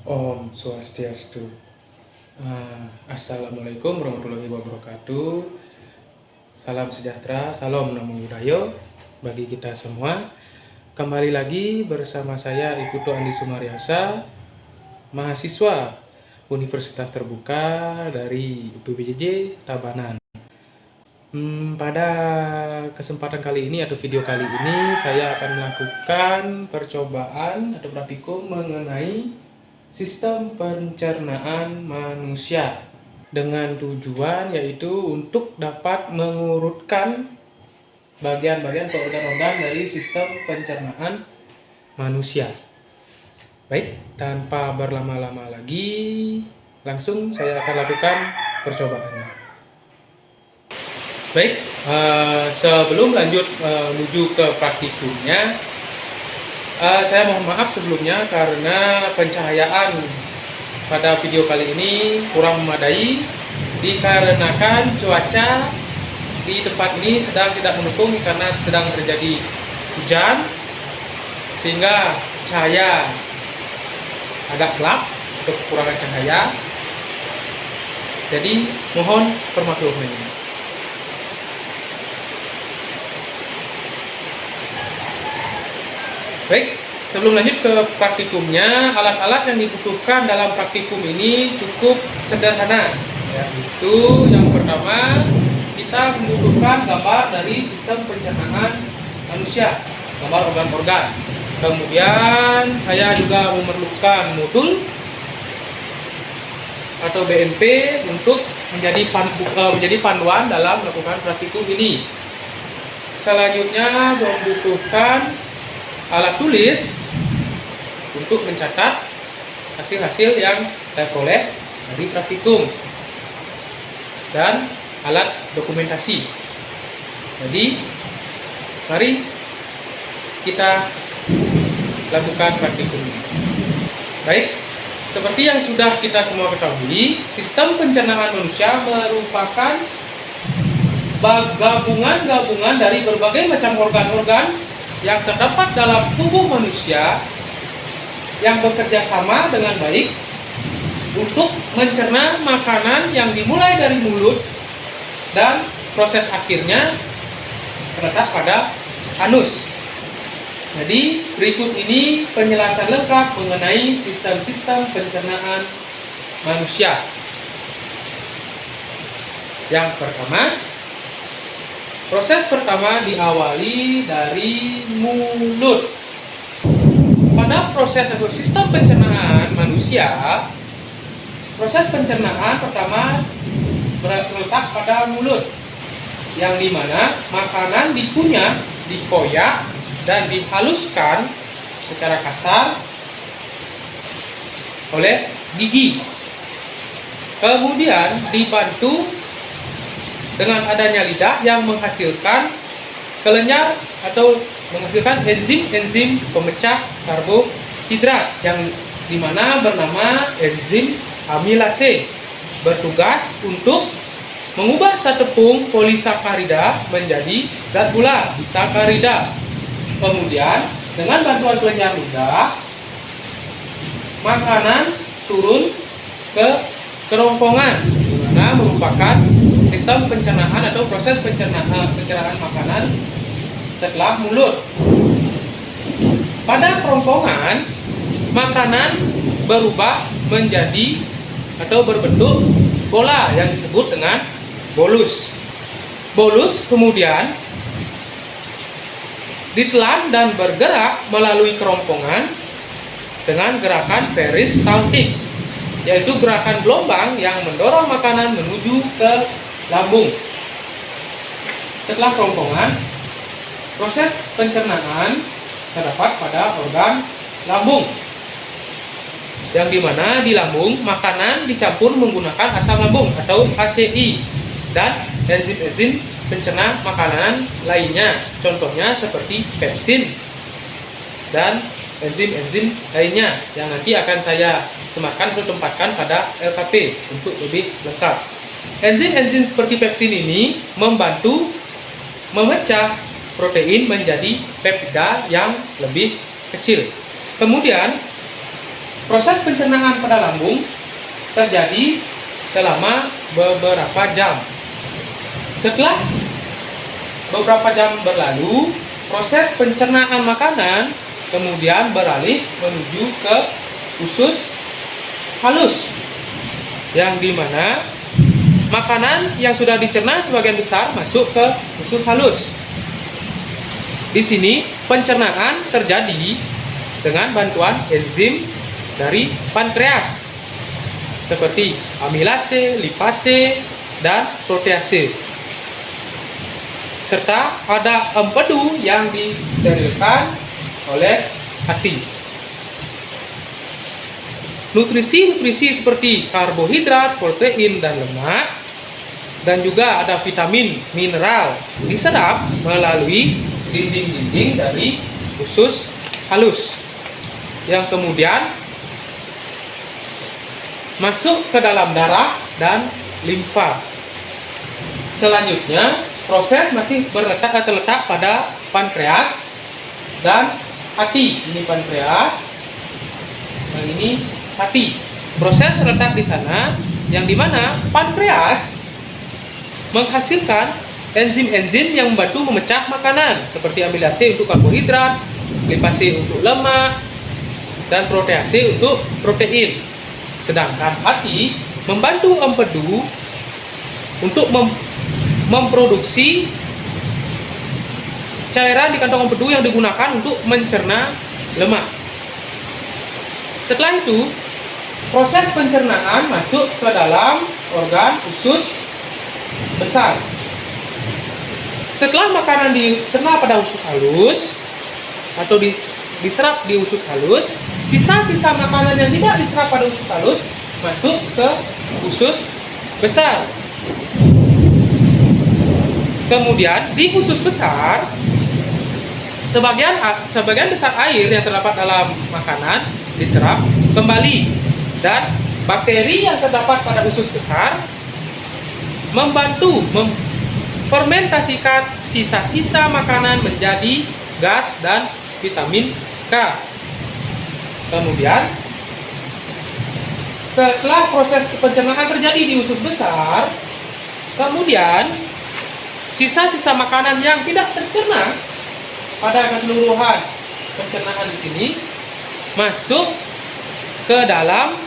Om Swastiastu. Assalamualaikum warahmatullahi wabarakatuh. Salam sejahtera, salam namo buddhaya bagi kita semua. Kembali lagi bersama saya Iputu Andi Sumariasa, mahasiswa Universitas Terbuka dari UPBJJ Tabanan. Pada kesempatan kali ini atau video kali ini saya akan melakukan percobaan atau praktikum mengenai sistem pencernaan manusia dengan tujuan yaitu untuk dapat mengurutkan bagian-bagian atau organ-organ dari sistem pencernaan manusia. Baik, tanpa berlama-lama lagi, langsung saya akan lakukan percobaannya. Baik, sebelum lanjut menuju ke praktikumnya, saya mohon maaf sebelumnya karena pencahayaan pada video kali ini kurang memadai dikarenakan cuaca di tempat ini sedang tidak mendukung karena sedang terjadi hujan, sehingga cahaya agak gelap atau kekurangan cahaya. Jadi mohon permaklumannya. Baik, sebelum lanjut ke praktikumnya, alat-alat yang dibutuhkan dalam praktikum ini cukup sederhana. Yaitu yang pertama, kita membutuhkan gambar dari sistem pencernaan manusia, gambar organ-organ. Kemudian saya juga memerlukan modul atau BMP untuk menjadi panduan dalam melakukan praktikum ini. Selanjutnya membutuhkan alat tulis untuk mencatat hasil-hasil yang saya peroleh dari praktikum dan alat dokumentasi. Jadi mari kita lakukan praktikum ini. Baik, seperti yang sudah kita semua ketahui, sistem pencernaan manusia merupakan gabungan dari berbagai macam organ-organ yang terdapat dalam tubuh manusia yang bekerja sama dengan baik untuk mencerna makanan yang dimulai dari mulut dan proses akhirnya terletak pada anus. Jadi berikut ini penjelasan lengkap mengenai sistem-sistem pencernaan manusia. Yang pertama, proses pertama diawali dari mulut. Pada proses atau sistem pencernaan manusia, proses pencernaan pertama terletak pada mulut, yang dimana makanan dikunyah, dikoyak, dan dihaluskan secara kasar oleh gigi. Kemudian dibantu dengan adanya lidah yang menghasilkan kelenjar atau menghasilkan enzim pemecah karbohidrat yang dimana bernama enzim amilase, bertugas untuk mengubah zat tepung polisakarida menjadi zat gula disakarida. Kemudian dengan bantuan kelenjar ludah, makanan turun ke kerongkongan, di mana merupakan sistem pencernaan atau proses pencernaan makanan setelah mulut. Pada kerongkongan, makanan berubah menjadi atau berbentuk bola yang disebut dengan bolus. Bolus kemudian ditelan dan bergerak melalui kerongkongan dengan gerakan peristaltik, yaitu gerakan gelombang yang mendorong makanan menuju ke lambung. Setelah kerongkongan, proses pencernaan terdapat pada organ lambung, yang dimana di lambung makanan dicampur menggunakan asam lambung atau HCI dan enzim-enzim pencerna makanan lainnya, contohnya seperti pepsin dan enzim-enzim lainnya yang nanti akan saya sematkan atau tempatkan pada LKP untuk lebih lengkap. Enzim-enzim seperti pepsin ini membantu memecah protein menjadi peptida yang lebih kecil. Kemudian Proses pencernaan pada lambung terjadi selama beberapa jam. Setelah beberapa jam berlalu, proses pencernaan makanan kemudian beralih menuju ke usus halus, yang dimana makanan yang sudah dicerna sebagian besar masuk ke usus halus. Di sini pencernaan terjadi dengan bantuan enzim dari pankreas seperti amilase, lipase, dan protease. Serta ada empedu yang disterilkan oleh hati. Nutrisi-nutrisi seperti karbohidrat, protein, dan lemak, dan juga ada vitamin, mineral diserap melalui dinding-dinding dari usus halus, yang kemudian masuk ke dalam darah dan limfa. Selanjutnya, proses masih terletak pada pankreas dan hati. Ini pankreas, yang ini hati. Proses terletak di sana, yang dimana pankreas menghasilkan enzim-enzim yang membantu memecah makanan seperti amilase untuk karbohidrat, lipase untuk lemak, dan protease untuk protein. Sedangkan hati membantu empedu untuk memproduksi cairan di kantong empedu yang digunakan untuk mencerna lemak. Setelah itu, proses pencernaan masuk ke dalam organ usus besar. Setelah makanan dicerna pada usus halus atau diserap di usus halus, sisa-sisa makanan yang tidak diserap pada usus halus masuk ke usus besar. Kemudian di usus besar, sebagian besar air yang terdapat dalam makanan diserap kembali, dan bakteri yang terdapat pada usus besar membantu fermentasikan sisa-sisa makanan menjadi gas dan vitamin K. Kemudian setelah proses pencernaan terjadi di usus besar, kemudian sisa-sisa makanan yang tidak tercerna pada keseluruhan pencernaan di sini masuk ke dalam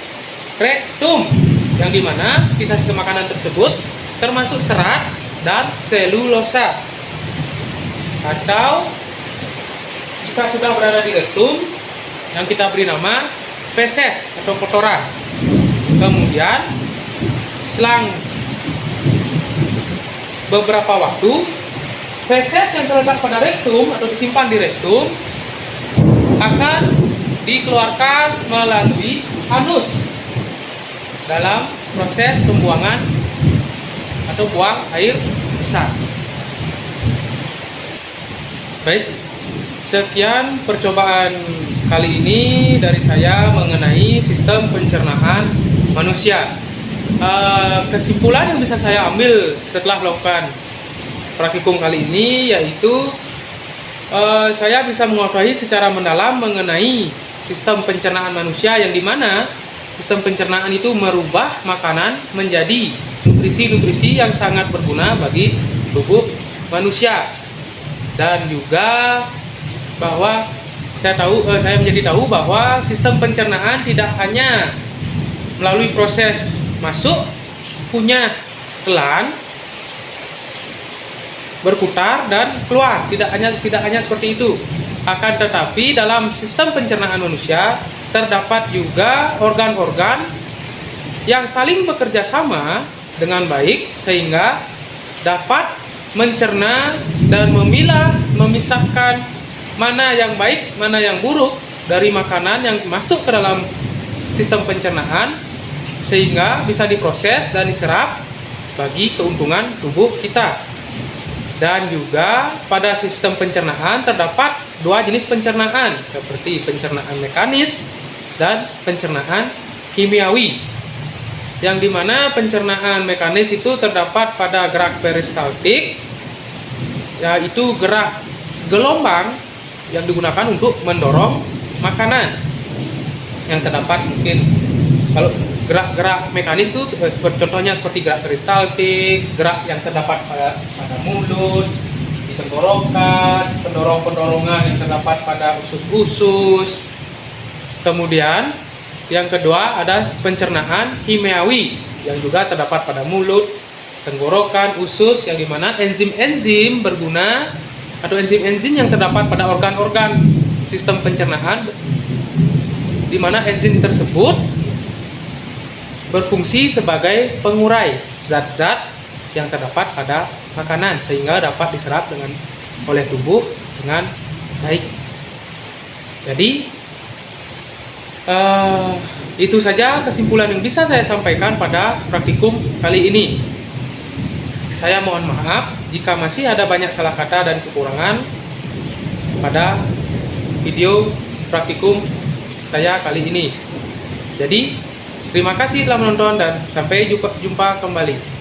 rektum, yang dimana sisa-sisa makanan tersebut termasuk serat dan selulosa, atau jika sudah berada di rektum yang kita beri nama feses atau kotoran. Kemudian selang beberapa waktu, feses yang terletak pada rektum atau disimpan di rektum akan dikeluarkan melalui anus dalam proses pembuangan atau buang air besar. Baik, sekian percobaan kali ini dari saya mengenai sistem pencernaan manusia. Kesimpulan yang bisa saya ambil setelah melakukan praktikum kali ini yaitu saya bisa mengetahui secara mendalam mengenai sistem pencernaan manusia, yang dimana sistem pencernaan itu merubah makanan menjadi nutrisi-nutrisi yang sangat berguna bagi tubuh manusia. Dan juga bahwa saya menjadi tahu bahwa sistem pencernaan tidak hanya melalui proses masuk punya telan, berputar dan keluar, tidak hanya seperti itu. Akan tetapi dalam sistem pencernaan manusia terdapat juga organ-organ yang saling bekerja sama dengan baik sehingga dapat mencerna dan memisahkan mana yang baik, mana yang buruk dari makanan yang masuk ke dalam sistem pencernaan, sehingga bisa diproses dan diserap bagi keuntungan tubuh kita. Dan juga pada sistem pencernaan terdapat dua jenis pencernaan, seperti pencernaan mekanis dan pencernaan kimiawi, yang dimana pencernaan mekanis itu terdapat pada gerak peristaltik, yaitu gerak gelombang yang digunakan untuk mendorong makanan. yang terdapat. Mungkin kalau gerak-gerak mekanis itu contohnya seperti gerak peristaltik, gerak yang terdapat pada mulut, di tenggorokan, pendorong-pendorongan yang terdapat pada usus-usus. Kemudian yang kedua ada pencernaan kimiawi yang juga terdapat pada mulut, tenggorokan, usus, yang dimana enzim-enzim berguna atau enzim-enzim yang terdapat pada organ-organ sistem pencernaan, dimana enzim tersebut berfungsi sebagai pengurai zat-zat yang terdapat pada makanan sehingga dapat diserap oleh tubuh dengan baik. Jadi itu saja kesimpulan yang bisa saya sampaikan pada praktikum kali ini. Saya mohon maaf jika masih ada banyak salah kata dan kekurangan pada video praktikum saya kali ini. Jadi terima kasih telah menonton dan sampai jumpa kembali.